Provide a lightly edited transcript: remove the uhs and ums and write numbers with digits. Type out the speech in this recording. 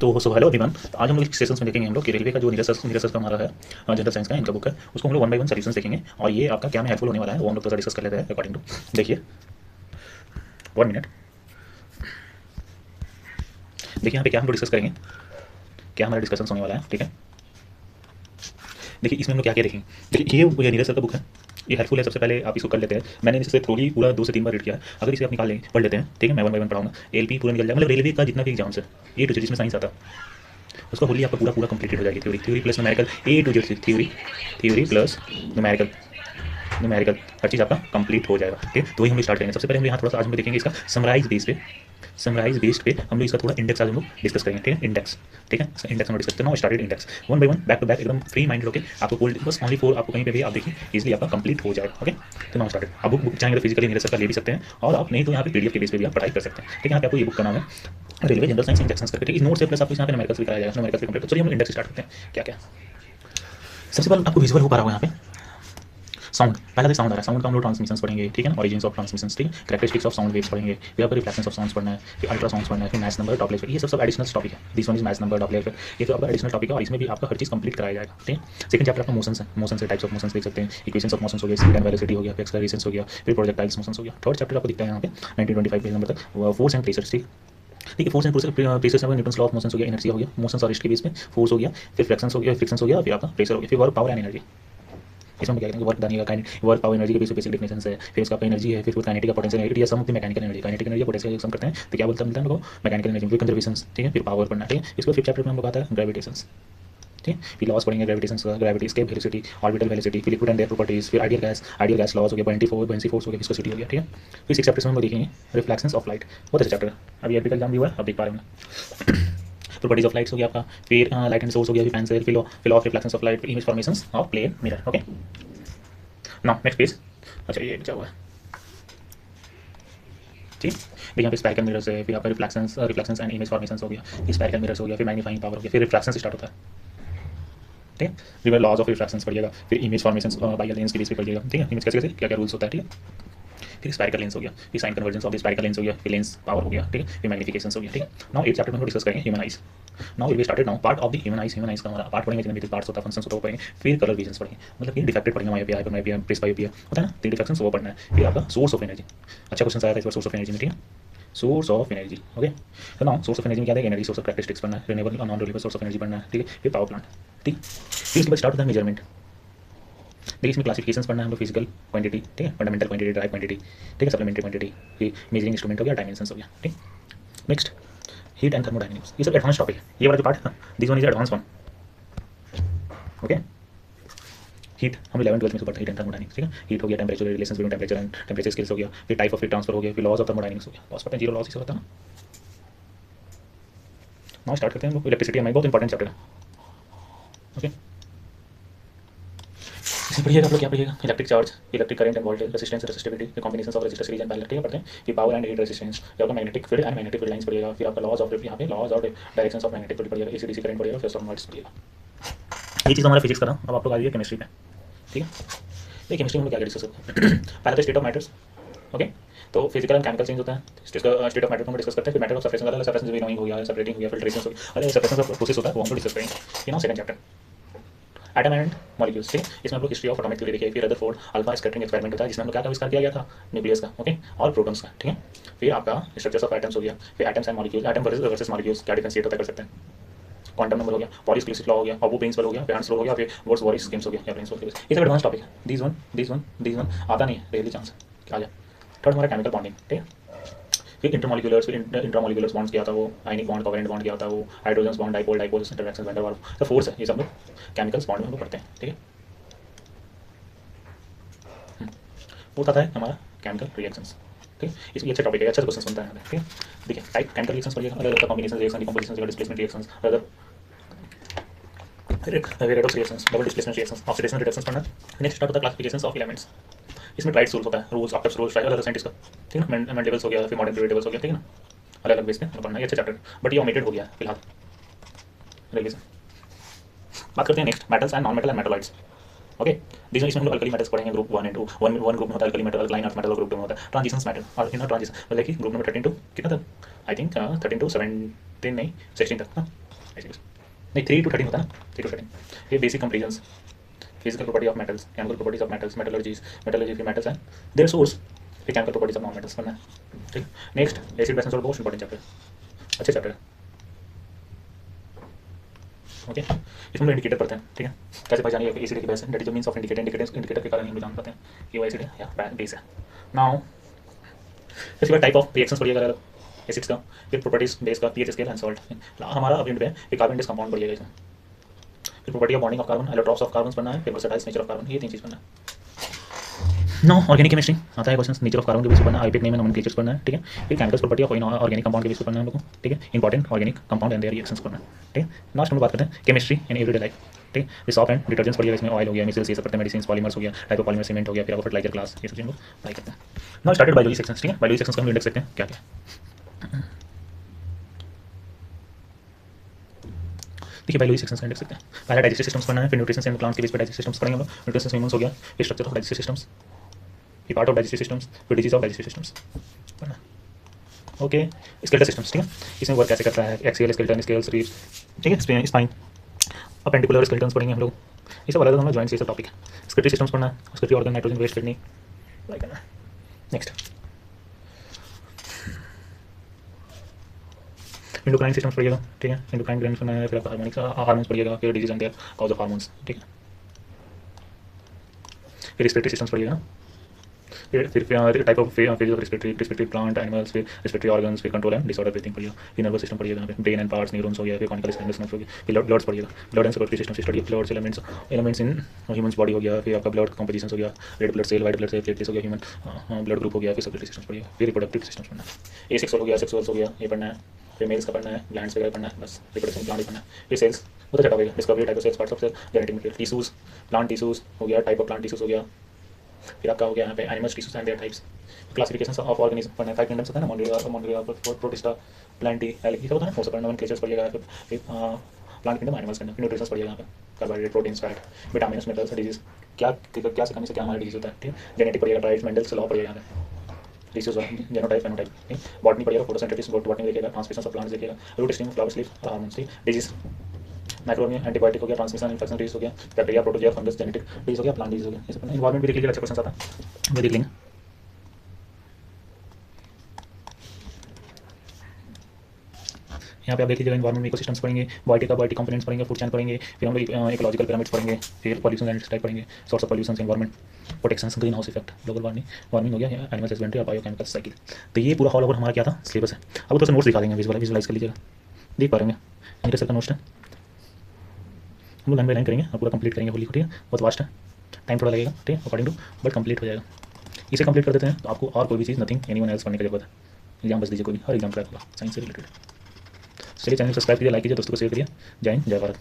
तो so hello everyone. तो आज हम लोग इस सेशंस में देखेंगे हम लोग कि रेलवे का जो नीरज सर का हमारा है जनरल साइंस का इनका बुक है, उसको हम लोग वन बाय वन सॉल्यूशंस देखेंगे और ये आपका क्या में हेल्पफुल होने वाला है वो हम लोग थोड़ा डिस्कस कर लेते हैं अकॉर्डिंग टू। देखिए 1 मिनट। देखिए यहाँ पे क्या हम लोग डिस्कस करेंगे, क्या हमारा डिस्कशन होने वाला है। ठीक है, देखिए इसमें हम लोग क्या क्या देखेंगे। देखिए ये नीरज सर का बुक है, ये हेल्पफुल है। सबसे पहले आप इसको कर लेते हैं। मैंने इससे थ्रोली पूरा 2 से 3 बार रीड किया है। अगर इसे आप निकाल लेंगे, पढ़ लेते हैं, ठीक है, मैं वन बाय वन पढ़ाऊंगा। एलपी पूरा निकल जाएगा, मतलब रेलवे का जितना भी एग्जाम्स है ए टू जेड जिसमें साइंस आता है उसका होली आपका पूरा पूरा कंप्लीटेड हो जाएगी। Theory plus numerical A to Z, theory plus numerical हर चीज़ आपका कंप्लीट हो जाएगा। ठीक है, तो वही हम स्टार्ट करेंगे। सबसे पहले हम यहाँ थोड़ा सा आज हम देखेंगे इसका समराइज बेस्ड पे हम लोग इसका थोड़ा इंडेक्स आज हम लोग डिस्कस करेंगे। ठीक है, इंडेक्स, ठीक है, इंडेक्स हम डिस्कस करते हैं। Started index one by one back to back एकदम फ्री माइंड होकर आपको कोल्ड बस ओनली 4 आपको कहीं पे भी आप देखिए इजीली आपका कंप्लीट हो जाएगा। ओके, तो नाउ स्टार्टेड। आप बुक चाहेंगे तो फिजिकली नीरज सर का ले भी सकते हैं और आप नहीं तो यहाँ पे पीडीएफ के बेस पे भी आप पढ़ाई कर सकते हैं। ठीक है, यहाँ पे आपको ये बुक का नाम है रेलवे जनरल साइंस इंजेक्शंस करके। इस नोट से प्लस आपको यहाँ पे न्यूमेरिकल्स भी कराया जाएगा, न्यूमेरिकल्स भी कंप्लीट। तो चलिए हम इंडेक्स स्टार्ट करते हैं। क्या क्या सबसे पहले आपको विजुअल हो पा रहा होगा यहाँ पे साउंड। पहला तो साउंड आ रहा है, साउंड का हम लोग ट्रांसमिशंस पढ़ेंगे। ठीक है ना, ऑरिजिन्स ऑफ ट्रांसमिशंस, ठीक है, कैरेक्टरिस्टिक्स ऑफ साउंड वेव्स पढ़ेंगे, फिर आपको रिफ्लेक्शंस ऑफ साउंड्स पढ़ना है, फिर अल्ट्रासाउंड्स पढ़ना है, फिर मैच नंबर डॉपलर, ये सब एडिशनल टॉपिक है। This one is match number Doppler, ये तो आपका एडिशनल टॉपिक है और इसमें भी आपका हर चीज़ कंप्लीट कराया जाएगा। ठीक है, सेकंड चैप्टर आपका मोशंस है, मोशन से टाइप्स ऑफ मोशंस देख सकते हैं, इक्वेशंस ऑफ मोशंस हो गया, स्पीड एंड वेलोसिटी हो गया, फिर एक्सेलरेशंस हो गया, फिर प्रोजेक्टाइल्स मोशंस हो गया। थर्ड चैप्टर आपको दिखता है यहाँ पे 1925 पेज नंबर तक फोर्स एंड प्रेशर। ठीक है, फोर्स एंड प्रेशर में न्यूटन्स लॉ ऑफ मोशन हो गया, इनर्जी हो गया, मोशन और रेस्ट के बीच में फोर्स हो गया, फिर फ्रिक्शंस हो गया, फिर आपका प्रेशर हो गया, फिर वर्क पावर एंड एनर्जी। इसमें क्या कहते हैं वर्क दानी का वर्क पावर एनर्जी के बेसिक डेफिनेशंस है, फिर उसका एनर्जी है, फिर काइनेटिक का पोटेंशियल एनर्जी या sum of the mechanical energy, kinetic energy potential sum करते हैं तो क्या बोलता है हमको मैकेनिकल एनर्जी, फिर कंजर्वेशंस। ठीक है, फिर पावर पढ़ना। ठीक है, इसको फिफ्थ चैप्टर में हम लोग आता है ग्रेविटेशंस। ठीक है, फिर लॉस पढ़ेंगे ग्रेविटेशंस का, gravity, escape velocity, orbital velocity, फिर लिक्विड एंड एयर प्रॉपर्टीज, फिर आइडियल गैस लॉस हो गया, बुयांसी फोर्स हो गया, विस्कोसिटी हो गया। ठीक है, फिर 6 चैप्टर्स में हम लोग देखेंगे रिफ्लेक्शंस ऑफ लाइट। बहुत अच्छा चैप्टर है, अभी एलपी का एग्जाम भी हुआ है, अब देख पा रहे हैं। प्रॉपर्टीज ऑफ लाइट्स हो गया आपका, फिर लाइट एंड सोर्स हो गया, फिर पेंसिल, फिर ऑफ रिफ्लेक्शंस ऑफ लाइट, फिर image formations of plane mirror. Okay, now next page. अच्छा ये क्या हुआ है, ठीक है, यहाँ पे स्पेरिकल मिरर्स है, फिर आपका रिफ्लेक्शंस एंड इमेज फॉर्मेशंस हो गया, फिर स्पेरिकल मिरर्स हो गया, फिर मैग्नीफाइंग पावर हो गया, फिर रिफ्लेक्शंस स्टार्ट होता है। ठीक है, फिर लॉज ऑफ रिफ्लेक्शंस पढ़िएगा, फिर इमेज फॉर्मेशंस बाय लेंस के बेस पे पढ़िएगा। ठीक है, इमेज कैसे क्या क्या रूल्स होता है। ठीक है, फिर स्पेरिकल लेंस हो गया, फिर sign convergence of the spherical lens हो गया, फिर लेंस पावर हो गया। ठीक है, फिर मैग्निफिकेशंस हो गया। ठीक है, नाउ 8 चैप्टर में डिस्कस करेंगे human eyes. Now will be started now part of the human eyes का हमारा पार्ट पढ़ेंगे, जितने भी पार्ट्स होता है, फंक्शंस होता है वो पढ़ेंगे, फिर कलर विजन्स पढ़ेंगे, मतलब कि डिफेक्टेड पढ़ेंगे, मायोपिया, हाइपरमायोपिया, प्रेसबायोपिया होता है ना, 3 डिफेक्शंस वो पढ़ना है। फिर आपका सोर्स ऑफ एनर्जी, अच्छा क्वेश्चन आया था इस बार सोर्स ऑफ एनर्जी में। ठीक है, सोर्स ऑफ एनर्जी। ओके, तो नाउ सोर्स ऑफ एनर्जी में क्या है, एनर्जी सोर्स ऑफ कैरेक्टरिस्टिक्स पढ़ना है, रिन्यूएबल और non renewable source of energy पढ़ना है। ठीक है, फिर पावर प्लांट। ठीक, फिर उसके बाद स्टार्ट होता है मेजरमेंट। देखिए इसमें क्लासिफिकेशंस पढ़ना है हम लोग, फिजिकल क्वांटिटी, ठीक है, फंडामेंटल क्वांटिटी, ड्राइव क्वांटिटी, ठीक है, सप्लीमेंट्री क्वांटिटी, फिर मेजरिंग इंस्ट्रूमेंट हो गया, डायमेंशंस हो गया। ठीक, नेक्स्ट हीट एंड थर्मोडायनेमिक्स, ये सब एडवांस टॉपिक है। ये वाला जो पार्ट है this one is advance one. Okay, heat हम 11 12 में से पढ़ते हैं, हीट एंड थर्मोडायनेमिक्स। ठीक है, हीट हो गया, temperature relations between temperature and temperature scales हो गया, फिर टाइप ऑफ हीट ट्रांसफर हो गया, फिर लॉज ऑफ थर्मोडायनेमिक्स हो गया। लॉस पता है, जीरो लॉस ही होता है ना। नाउ स्टार्ट करते हैं हम लोग इलेक्ट्रिसिटी, हमारी बहुत इंपॉर्टेंट चैप्टर है। ओके, इसमें पढ़िएगा आप लोग क्या पढ़िएगा, electric charge, electric current and voltage, resistance, resistivity, combinations of resistor series and parallel. ठीक है, पढ़ते हैं। फिर पावर एंड हीट रेजिस्टेंस, फिर आपका magnetic field and magnetic field lines पढ़िएगा, फिर आपका लॉज ऑफ यहाँ पे लॉज और डायरेक्शंस ऑफ मैग्नेटिक फील्ड पढ़िएगा, एसी डीसी करंट पढ़िएगा, फिर सॉलिनॉइड्स पढ़िएगा। ये चीज़ हमारा फिजिक्स का था। अब आप लोग आ जाइए केमिस्ट्री पे। ठीक है, ये केमिस्ट्री में क्या क्या डिस्कस करते हैं। पहले तो स्टेट ऑफ मैटर्स। ओके, तो फिजिकल एंड केमिकल चेंज होता है, स्टेट ऑफ मैटर को हम डिस्कस करते हैं। फिर मैटर ऑफ सेपरेशन, अलग सेपरेशन भी नोइंग हो गया, सेपरेटिंग हो गया, फिल्ट्रेशन हो गया, अलग सेपरेशन का प्रोसेस होता है वो हम डिस्कस करेंगे। ये ना second chapter atom and molecules. ठीक है, इसमें हम लोग हिस्ट्री ऑफ एटॉमिक थ्योरी देखिए, फिर रदरफोर्ड अल्फा स्कैटरिंग एक्सपेरिमेंट होता है जिसमें हम लोग क्या आविष्कार किया गया था, न्यूक्लियस का। ओके, और प्रोटॉन्स का। ठीक है, फिर आपका स्ट्रक्चर्स ऑफ एटम्स हो गया, फिर atoms and molecules, atom versus molecules क्या डिफरेंशिएट होता है कर सकते हैं, क्वांटम नंबर हो गया, पॉली एक्सप्लिसिट लॉ हो गया, अबू प्रिंसिपल हो गया, फिर हंस लॉ हो गया, फिर वॉट्स वॉरिस स्कीम्स हो गया या प्रिंसिपल। ये सब एडवांस टॉपिक है। दिस वन आता नहीं है, रियली चांस क्या आ जाए। थर्ड हमारा केमिकल बॉन्डिंग। ठीक है, फिर इंटरमॉलिक्यूलर्स, फिर इंट्रामॉलिक्यूलर्स बॉन्ड्स क्या था वो, आयनिक बॉन्ड, कोवेलेंट बॉन्ड क्या था वो, hydrogen bond, dipole interaction, van der Waals, तो फोर्स है, ये सब लोग केमिकल्स बॉन्ड में हम लोग पढ़ते हैं। ठीक है, वो आता है हमारा केमिकल रिएक्शंस। ठीक है, इसमें अच्छा टॉपिक है, अच्छा क्वेश्चन बनता है। ठीक है, देखिए टाइप केमिकल रिएक्शंस पढ़िएगा, अलग अलग combination reaction, decomposition, displacement reactions, other redox reactions, double displacement reactions, oxidation reductions पढ़ना। नेक्स्ट स्टार्ट होता है क्लासिफिकेशंस ऑफ एलिमेंट्स। इसमें ट्राइड्स रूल्स होता है, रूल्स आफ्टर रूल्स ट्राइड अलग साइंटिस्ट का। ठीक है, मेंडेबल्स हो गया, फिर मॉडर्न डेरिवेटिव्स हो गया। ठीक है ना, अलग अलग बेस पे पढ़ना है, अच्छा चैप्टर, बट ये ओमिटेड हो गया फिलहाल रेलवे से। बात करते हैं next metals and non metal and metalloids. Okay, इसमें हम लोग अल्कली मेटल्स पढ़ेंगे, ग्रुप 1 एंड 2। वन ग्रुप में होता है alkali metal, alkaline earth metal, और ग्रुप 2 में होता है ट्रांजिशंस मेटल और इनर ट्रांजिशन। मतलब कि ग्रुप नंबर 13 टू कितना था, आई थिंक 13 टू 17 नहीं 16 तक ना, ऐसे कुछ नहीं, 3 to 13 होता है ना, 3 to 13। ये basic comparisons, physical property of metals, chemical properties of metals, metallurgy के मेटल्स हैं, देयर सोर्स, फिर chemical properties of non metals पढ़ना है। ठीक, next acid base and salt, most important chapter, अच्छे चैप्टर है। ओके, इसमें इंडिकेटर पढ़ते हैं। ठीक है, कैसे पहचानिए कि एसिड की बेस है, that is the means of indicator, indicator के कारण हम जान पाते हैं कि वो एसिड है या बेस है। नाउ इसके बाद टाइप ऑफ रिएक्शंस पढ़िएगा अलग एसिड्स का, फिर प्रॉपर्टीज बेस का, पीएच स्केल एंड सॉल्ट। हमारा अब पे एक कार्बन बेस कंपाउंड पढ़िएगा इसमें, फिर property of bonding of carbon, allotropes of carbon पढ़ना है, फिर वर्सेटाइल नेचर ऑफ कार्बन, ये 3 चीज़ पढ़ना है। नो ऑर्गेनिक केमिस्ट्री आता है क्वेश्चन, नेचर ऑफ कार्बन के बेस पर पढ़ना है, आईपीएक नेम एंड नोमेनक्लेचर्स पढ़ना है। ठीक है, फिर chemical property of organic compound के बेस पर पढ़ना है हम लोग को। ठीक है, important organic compound and there reactions पढ़ना है। ठीक है, लास्ट हम बात करते हैं केमिस्ट्री इन एवरीडे लाइफ। ठीक है, सॉफ्ट एंड डिटर्जेंट्स पढ़िएगा, इसमें ऑयल हो गया, मिसल्स, ये सब पढ़ते हैं, मेडिसिन, पॉलीमर्स हो गया, टाइप ऑफ पॉलीमर, सीमेंट हो गया, फिर आपको फर्टिलाइजर क्लास, ये सब चीज़ों को अप्लाई करते हैं। Now started biology sections. ठीक है, बायोलॉजी सेक्शंस का हम इंडेक्स देखते हैं क्या क्या। देखिए बायोलॉजी सेक्शंस का इंडेक्स देखते हैं। पहला डाइजेस्टिव सिस्टम्स पढ़ना है, फिर न्यूट्रिशन एंड प्लांट्स के बेस पर डाइजेस्टिव सिस्टम्स पढ़ेंगे हम लोग, न्यूट्रिशन ह्यूमंस हो गया, फिर स्ट्रक्चर ऑफ डाइजेस्टिव सिस्टम्स, फिर पार्ट ऑफ डाइजेस्टिव सिस्टम्स, फिर डिजीज ऑफ डाइजेस्टिव सिस्टम्स पढ़ना। Okay, skeletal systems. ठीक है, इसमें वर्क कैसे करता है, एक्सियल स्केलेटन, स्केल्स, रिब्स, ठीक है, स्पाइन, अपेंडिकुलर स्केलेटन्स पढ़ेंगे हम लोग, ये सब अलग अलग जॉइंट्स, ये सब टॉपिक है। एक्सक्रीटरी सिस्टम्स पढ़ना है, excretory organ, nitrogen waste, kidney, like करना है। नेक्स्ट एंडोक्राइन सिस्टम्स पढ़िएगा। ठीक है, एंडोक्राइन ग्लैंड्स पढ़ना है, फिर आपका हार्मोन्स पढ़िएगा, फिर disease and their cause of hormones. ठीक है, फिर रिस्पिरेटरी सिस्टम्स पढ़िएगा, फिर type of phase of respiratory plant, animals, फिर रिस्पिरेटरी ऑर्गन्स, फिर कंट्रोल एंड डिसऑर्डर ब्रीथिंग पढ़िएगा, फिर नर्वस सिस्टम पढ़िएगा, फिर ब्रेन एंड पार्ट्स, न्यूरॉन्स हो गया, फिर कॉनिकल स्पाइनल नर्व्स हो गया, फिर ब्लड्स पढ़िएगा, blood and circulatory system study, bloods elements in humans body हो गया, फिर आपका ब्लड कंपोजिशन हो गया, red blood cell, white blood cell, platelets हो गया, ह्यूमन ब्लड ग्रुप हो गया, फिर सर्कुलेटरी सिस्टम पढ़िएगा, फिर रिप्रोडक्टिव सिस्टम्स पढ़ना है, एसेक्सुअल हो गया, सेक्सुअल्स हो गया, ये पढ़ना है, फिर मेल्स का पढ़ना है, ग्लैंड्स वगैरह पढ़ना है, बस रिप्रोडक्शन प्लांट पढ़ना है, फिर सेल्स उधर चटा होगा, discovery type of cells, parts of cell, genetic material, tissues, plant tissues हो गया, टाइप ऑफ प्लांट टिश्यूज हो गया, फिर आपका हो गया यहाँ पे animals tissues and there types, classification of organism पढ़ना है, 5 किंगडम्स होता है ना, मोनोलिया, प्रोटिस्टा, प्लांटी, एलिक, ये सब होता है ना, वो सब पढ़ना, नोमेनक्लेचर्स पढ़िएगा, फिर plant kingdom, animals kingdom, nutritions पढ़िएगा यहाँ पे, carbohydrate, proteins, fat, vitamins, minerals, disease, क्या से कमी से क्या हमारा डिजीज होता है। ठीक है, जेनेटिक पढ़िएगा, ट्राइब्स, मेंडल्स लॉ पढ़िएगा यहाँ पे, डिसीज जेनोटाइप, फेनोटाइप, बॉटनी पढ़िएगा, फोटोसिंथेसिस, बॉटनी देखिएगा, ट्रांसमिशन ऑफ प्लांट्स देखिएगा, root stem, flower sleeve, hormones, disease, microbiome, antibiotic हो गया, ट्रांसमिशन इन्फेक्शन डिजीज हो गया, bacteria, protozoa, fungus, genetic disease हो गया, प्लांट डिजीज हो गया, ये सब एनवायरमेंट भी देख लीजिएगा, अच्छा क्वेश्चन आता है, वो देख लेंगे। यहाँ पे आप देख लीजिएगा एनवायरमेंट में इकोसिस्टम्स पढ़ेंगे, बायोटिक कंपोनेंट्स पढ़ेंगे, फूड चैन पढ़ेंगे, फिर हम लोग इकोलॉजिकल पिरामिड्स पढ़ेंगे, फिर पॉल्यूशन एंड टाइप पढ़ेंगे, source of pollution, environment protection, green house effect, global warming हो गया, एनिमल हस्बेंड्री और बायोकेमिकल साइकिल। तो ये पूरा ऑल ओवर हमारा क्या था, सिलेबस है। अब थोड़ा सा नोट्स दिखा देंगे, विजुलाइज कर लीजिएगा, देख पा रहे मेरे सर का नोट्स है, हम लोग लाइन बाई लाइन करेंगे और पूरा कंप्लीट करेंगे होली को। ठीक है, बहुत वास्ट है, टाइम थोड़ा लगेगा, ठीक है, अकॉर्डिंग टू, बट कंप्लीट हो जाएगा। इसे कंप्लीट कर देते हैं तो आपको और कोई भी चीज़ नथिंग एनीवन एल्स पढ़ने की जरूरत है, एग्जाम बस दीजिए कोई भी, हर एग्जाम क्रैक होगा साइंस से रिलेटेड। चलिए चैनल सब्सक्राइब कीजिए, लाइक कीजिए, दोस्तों को शेयर करिए। जय हिंद, जय भारत।